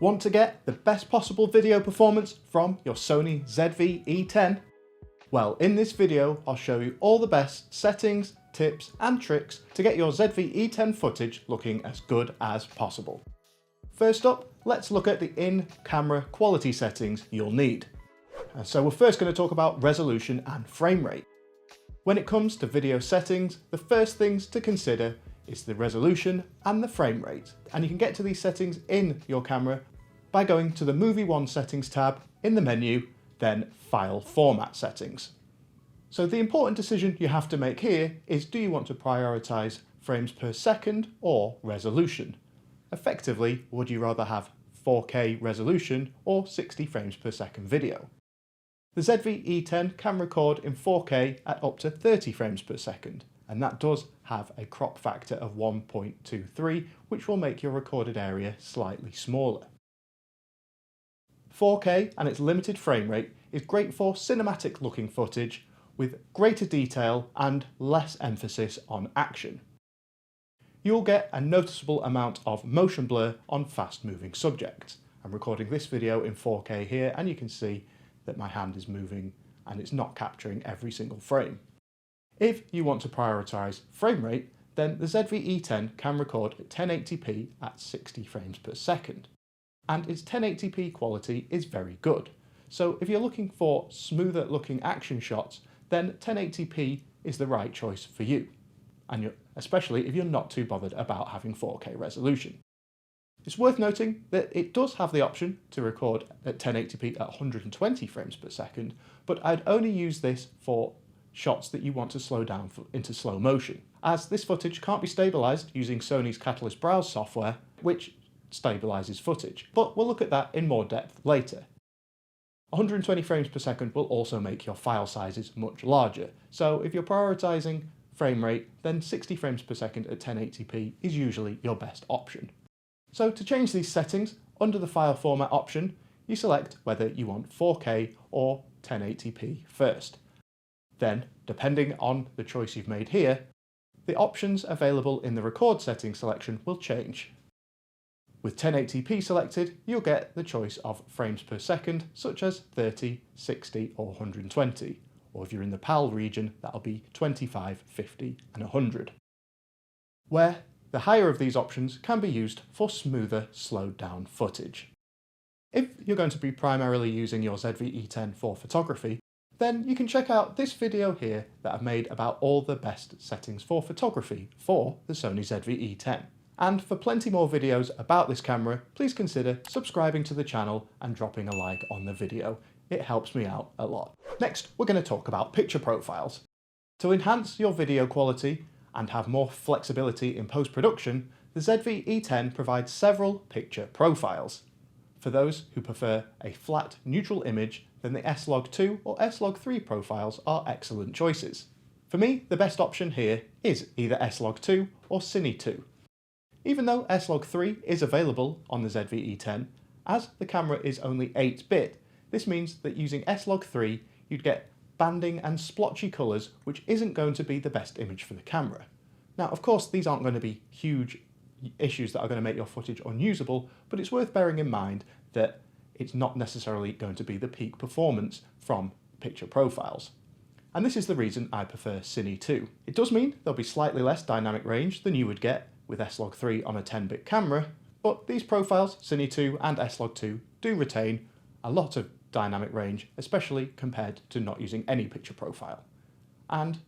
Want to get the best possible video performance from your Sony ZV-E10? Well, in this video, I'll show you all the best settings, tips and tricks to get your ZV-E10 footage looking as good as possible. First up, let's look at the in-camera quality settings you'll need. And so we're first going to talk about resolution and frame rate. When it comes to video settings, the first things to consider is the resolution and the frame rate. And you can get to these settings in your camera by going to the Movie One Settings tab in the menu, then File Format Settings. So the important decision you have to make here is, do you want to prioritize frames per second or resolution? Effectively, would you rather have 4K resolution or 60 frames per second video? The ZV-E10 can record in 4K at up to 30 frames per second, and that does have a crop factor of 1.23, which will make your recorded area slightly smaller. 4K and its limited frame rate is great for cinematic looking footage with greater detail and less emphasis on action. You'll get a noticeable amount of motion blur on fast moving subjects. I'm recording this video in 4K here, and you can see that my hand is moving and it's not capturing every single frame. If you want to prioritize frame rate, then the ZV-E10 can record at 1080p at 60 frames per second. And its 1080p quality is very good. So if you're looking for smoother looking action shots, then 1080p is the right choice for you. And especially if you're not too bothered about having 4K resolution. It's worth noting that it does have the option to record at 1080p at 120 frames per second, but I'd only use this for shots that you want to slow down into slow motion, as this footage can't be stabilized using Sony's Catalyst Browse software, which stabilizes footage. But we'll look at that in more depth later. 120 frames per second will also make your file sizes much larger, so if you're prioritizing frame rate, then 60 frames per second at 1080p is usually your best option. So to change these settings, under the file format option, you select whether you want 4K or 1080p first. Then, depending on the choice you've made here, the options available in the record settings selection will change. With 1080p selected, you'll get the choice of frames per second, such as 30, 60 or 120. Or if you're in the PAL region, that'll be 25, 50 and 100. Where the higher of these options can be used for smoother, slowed down footage. If you're going to be primarily using your ZV-E10 for photography, then you can check out this video here that I've made about all the best settings for photography for the Sony ZV-E10. And for plenty more videos about this camera, please consider subscribing to the channel and dropping a like on the video. It helps me out a lot. Next, we're going to talk about picture profiles. To enhance your video quality and have more flexibility in post-production, the ZV-E10 provides several picture profiles. For those who prefer a flat, neutral image, then the S-Log2 or S-Log3 profiles are excellent choices. For me, the best option here is either S-Log2 or Cine 2. Even though S-Log3 is available on the ZV-E10, as the camera is only 8-bit, this means that using S-Log3 you'd get banding and splotchy colours, which isn't going to be the best image for the camera. Now, of course, these aren't going to be huge issues that are going to make your footage unusable, but it's worth bearing in mind that it's not necessarily going to be the peak performance from picture profiles. And this is the reason I prefer Cine 2. It does mean there'll be slightly less dynamic range than you would get with S-Log3 on a 10-bit camera, but these profiles, Cine 2 and S-Log2, do retain a lot of dynamic range, especially compared to not using any picture profile. And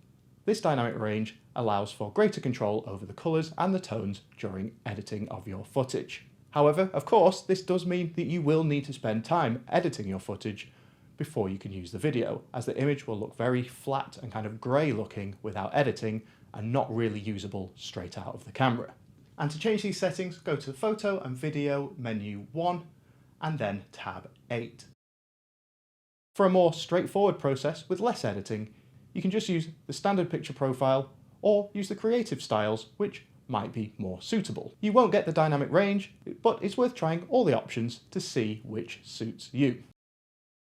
this dynamic range allows for greater control over the colours and the tones during editing of your footage. However, of course, this does mean that you will need to spend time editing your footage before you can use the video, as the image will look very flat and kind of grey looking without editing and not really usable straight out of the camera. And to change these settings, go to the Photo and Video menu 1 and then tab 8. For a more straightforward process with less editing, you can just use the standard picture profile or use the creative styles, which might be more suitable. You won't get the dynamic range, but it's worth trying all the options to see which suits you.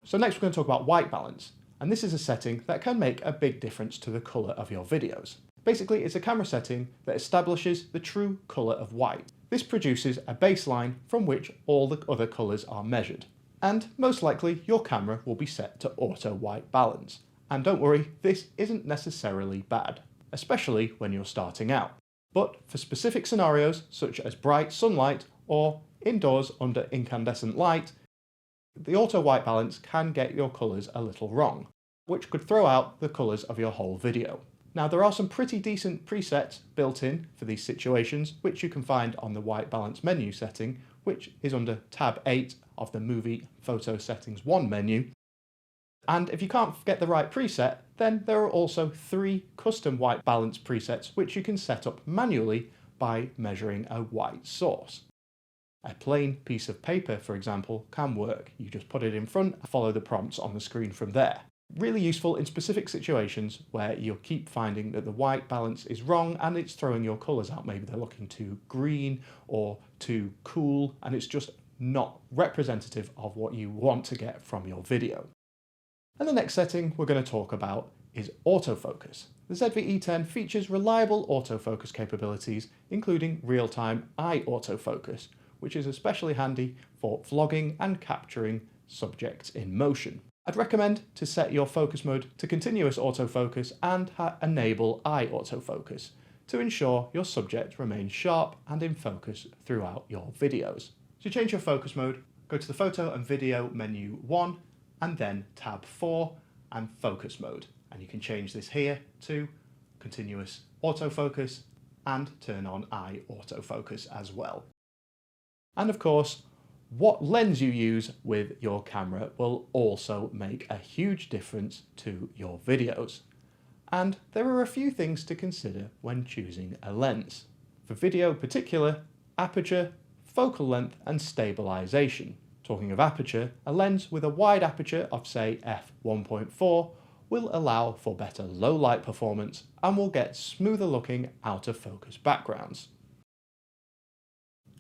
So next we're going to talk about white balance, and this is a setting that can make a big difference to the colour of your videos. Basically, it's a camera setting that establishes the true colour of white. This produces a baseline from which all the other colours are measured. And most likely your camera will be set to auto white balance. And don't worry, this isn't necessarily bad, especially when you're starting out. But for specific scenarios such as bright sunlight or indoors under incandescent light, the auto white balance can get your colours a little wrong, which could throw out the colours of your whole video. Now there are some pretty decent presets built in for these situations, which you can find on the white balance menu setting, which is under tab 8 of the Movie Photo Settings 1 menu. And if you can't get the right preset, then there are also 3 custom white balance presets which you can set up manually by measuring a white source. A plain piece of paper, for example, can work. You just put it in front and follow the prompts on the screen from there. Really useful in specific situations where you'll keep finding that the white balance is wrong and it's throwing your colours out. Maybe they're looking too green or too cool and it's just not representative of what you want to get from your video. And the next setting we're going to talk about is autofocus. The ZV-E10 features reliable autofocus capabilities, including real-time eye autofocus, which is especially handy for vlogging and capturing subjects in motion. I'd recommend to set your focus mode to continuous autofocus and enable eye autofocus to ensure your subject remains sharp and in focus throughout your videos. To change your focus mode, go to the Photo and Video menu 1 and then tab 4 and Focus Mode. And you can change this here to continuous autofocus and turn on eye autofocus as well. And of course, what lens you use with your camera will also make a huge difference to your videos. And there are a few things to consider when choosing a lens. For video in particular, aperture, focal length and stabilization. Talking of aperture, a lens with a wide aperture of say f1.4 will allow for better low light performance and will get smoother looking out of focus backgrounds.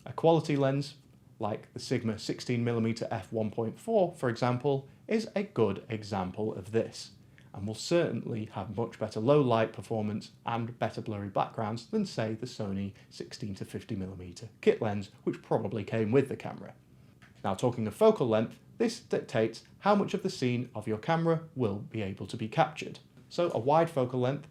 A quality lens like the Sigma 16mm f1.4 for example is a good example of this and will certainly have much better low light performance and better blurry backgrounds than say the Sony 16-50mm kit lens which probably came with the camera. Now talking of focal length, this dictates how much of the scene of your camera will be able to be captured. So a wide focal length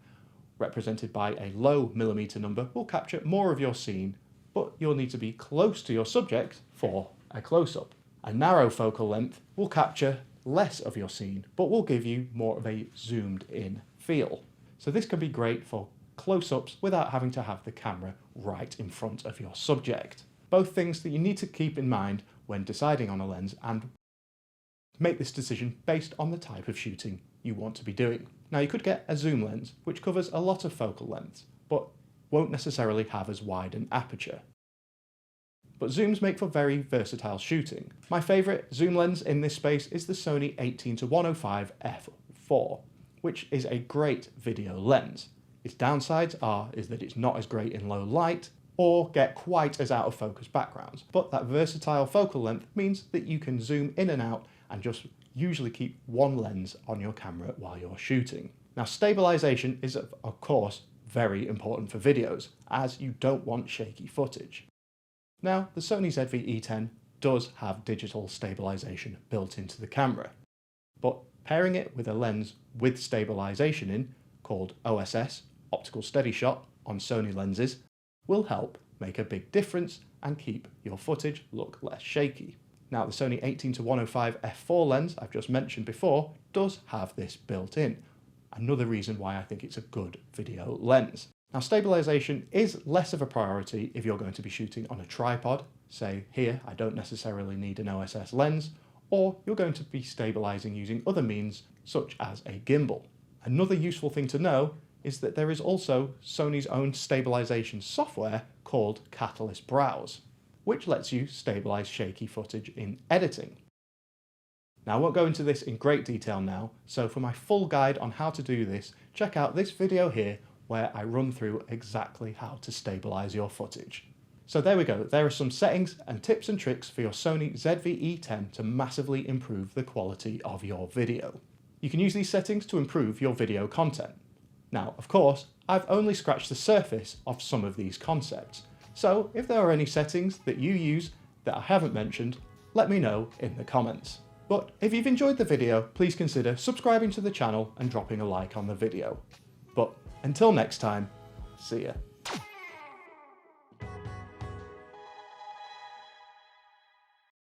represented by a low millimeter number will capture more of your scene, but you'll need to be close to your subject for a close-up. A narrow focal length will capture less of your scene, but will give you more of a zoomed in feel. So this can be great for close-ups without having to have the camera right in front of your subject. Both things that you need to keep in mind when deciding on a lens and make this decision based on the type of shooting you want to be doing. Now you could get a zoom lens which covers a lot of focal lengths, but won't necessarily have as wide an aperture. But zooms make for very versatile shooting. My favourite zoom lens in this space is the Sony 18-105 f4, which is a great video lens. Its downsides is that it's not as great in low light or get quite as out of focus backgrounds, but that versatile focal length means that you can zoom in and out and just usually keep one lens on your camera while you're shooting. Now stabilization is of course very important for videos, as you don't want shaky footage. Now, the Sony ZV-E10 does have digital stabilization built into the camera, but pairing it with a lens with stabilization in, called OSS, Optical Steady Shot, on Sony lenses, will help make a big difference and keep your footage look less shaky. Now, the Sony 18-105 f4 lens I've just mentioned before does have this built in. Another reason why I think it's a good video lens. Now stabilization is less of a priority if you're going to be shooting on a tripod. Say here, I don't necessarily need an OSS lens, or you're going to be stabilizing using other means such as a gimbal. Another useful thing to know is that there is also Sony's own stabilization software called Catalyst Browse, which lets you stabilize shaky footage in editing. Now I won't go into this in great detail now, so for my full guide on how to do this, check out this video here where I run through exactly how to stabilize your footage. So there we go, there are some settings and tips and tricks for your Sony ZV-E10 to massively improve the quality of your video. You can use these settings to improve your video content. Now, of course, I've only scratched the surface of some of these concepts, So if there are any settings that you use that I haven't mentioned, let me know in the comments. But if you've enjoyed the video, please consider subscribing to the channel and dropping a like on the video. But until next time, see ya.